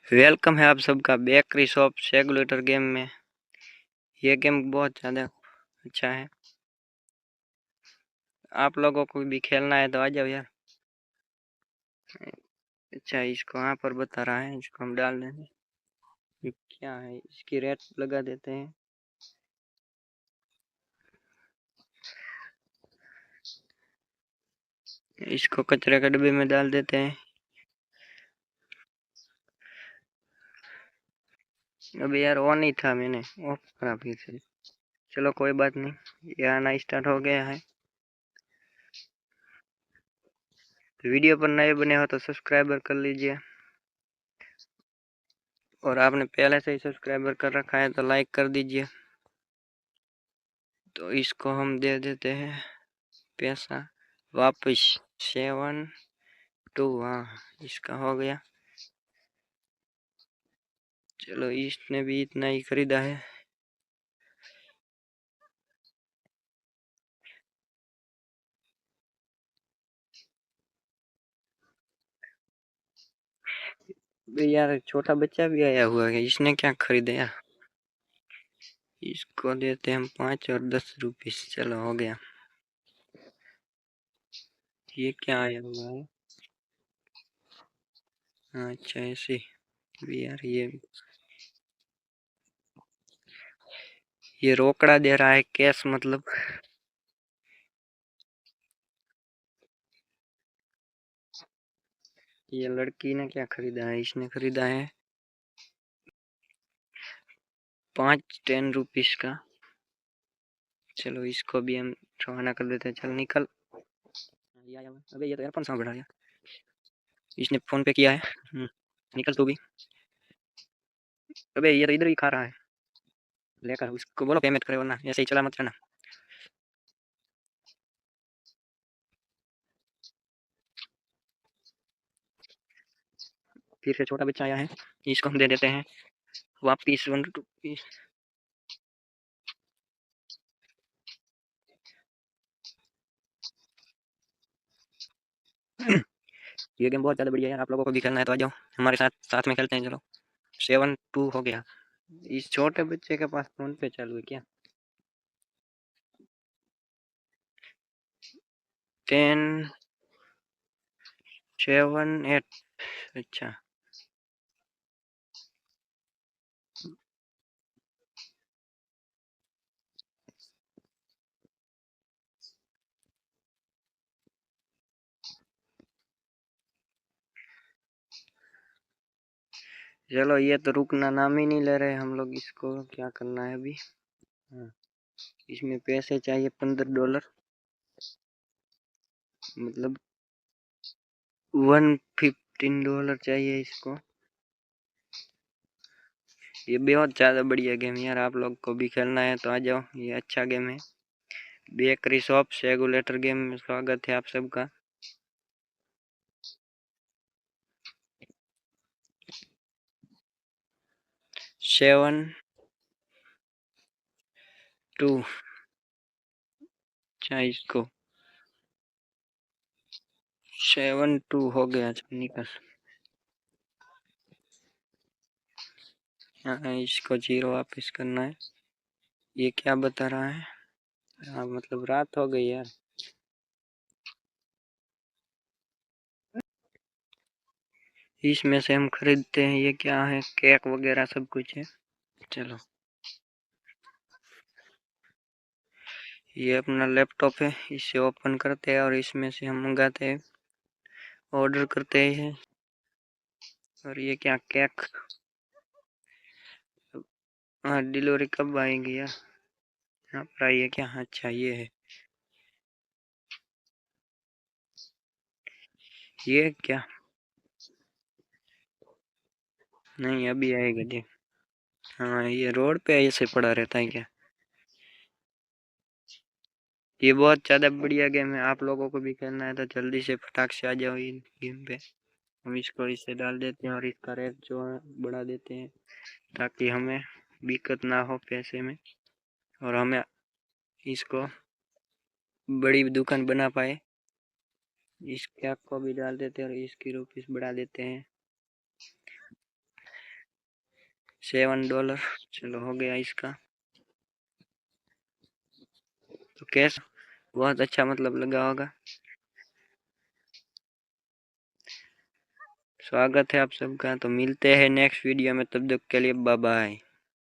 Welcome है आप सबका बेकरी शॉप सेगुलेटर गेम में। ये गेम बहुत ज़्यादा अच्छा है। आप लोगों को भी खेलना है तो आ जाओ यार। अच्छा, इसको यहाँ पर बता रहा है, इसको हम डाल देंगे। ये क्या है, इसकी रेट लगा देते हैं। इसको कचरे के डब्बे में डाल देते हैं। अभी यार ऑन नहीं था, मैंने ऑफ करा फिर से। चलो कोई बात नहीं, ये आना स्टार्ट हो गया है। तो वीडियो पर नए बने हो तो सब्सक्राइबर कर लीजिए, और आपने पहले से ही सब्सक्राइबर कर रखा है तो लाइक कर दीजिए। तो इसको हम दे देते हैं पैसा वापस। 7-2, हाँ इसका हो गया। चलो, इसने भी इतना ही खरीदा है। यार छोटा बच्चा भी आया हुआ है, इसने क्या खरीदा यार। इसको देते हम 5 और 10 रुपये। चलो हो गया। ये क्या आया हुआ है। हाँ, अच्छा ऐसे भी यार। ये रोकड़ा दे रहा है, कैश मतलब। ये लड़की ने क्या खरीदा है, इसने खरीदा है 5-10 रुपीस का। चलो इसको भी हम रवाना कर देते हैं। चल निकल। अबे ये तो एयरफोन साउंड बढ़ा गया। इसने फोन पे किया है। निकल तू भी। अबे ये तो इधर ही खा रहा है। लेकर उसको बोलो पेमेंट करे, वरना ऐसे ही चला मत रहना। फिर से छोटा बच्चा आया है, इसको हम दे देते हैं वापिस 1 रुपीस। ये गेम बहुत ज़्यादा बढ़िया है यार, आप लोगों को भी खेलना है तो आ जाओ हमारे साथ, साथ में खेलते हैं। चलो 7-2 हो गया। इस छोटे बच्चे के पास फोन पे चालू है क्या। 10-7-8। अच्छा, चलो ये तो रुकना नाम ही नहीं ले रहे हम लोग। इसको क्या करना है अभी। हाँ, इसमें पैसे चाहिए $15, मतलब $115 चाहिए इसको। ये बहुत ज़्यादा बढ़िया गेम है यार, आप लोग को भी खेलना है तो आ जाओ। ये अच्छा गेम है। बेकरी शॉप सेगुलेटर गेम में स्वागत है आप सबका। 7-2। अच्छा, इसको 7-2 हो गया। निकल। हाँ, इसको 0 वापस करना है। ये क्या बता रहा है। हाँ, मतलब रात हो गई यार। इसमें से हम खरीदते हैं। ये क्या है, केक वगैरह सब कुछ है। चलो, ये अपना लैपटॉप है, इसे ओपन करते हैं और इसमें से हम मंगाते हैं, ऑर्डर करते हैं। और ये क्या, केक। हाँ, डिलीवरी कब आएंगी यार। यहाँ पर आई है क्या। अच्छा ये है। ये क्या, नहीं अभी आएगा जी। हाँ, ये रोड पे ऐसे पड़ा रहता है क्या। ये बहुत ज़्यादा बढ़िया गेम है, आप लोगों को भी खेलना है तो जल्दी से फटाक से आ जाओ इन गेम पे। हम इसको इसे डाल देते हैं और इसका रेट जो है बढ़ा देते हैं, ताकि हमें दिक्कत ना हो पैसे में, और हमें इसको बड़ी दुकान बना पाए। इस कैप को भी डाल देते हैं और इसकी रुपीस बढ़ा देते हैं। $7। चलो हो गया इसका। तो कैसा, बहुत अच्छा मतलब लगा होगा। स्वागत है आप सबका। तो मिलते हैं नेक्स्ट वीडियो में, तब तक के लिए बाय बाय।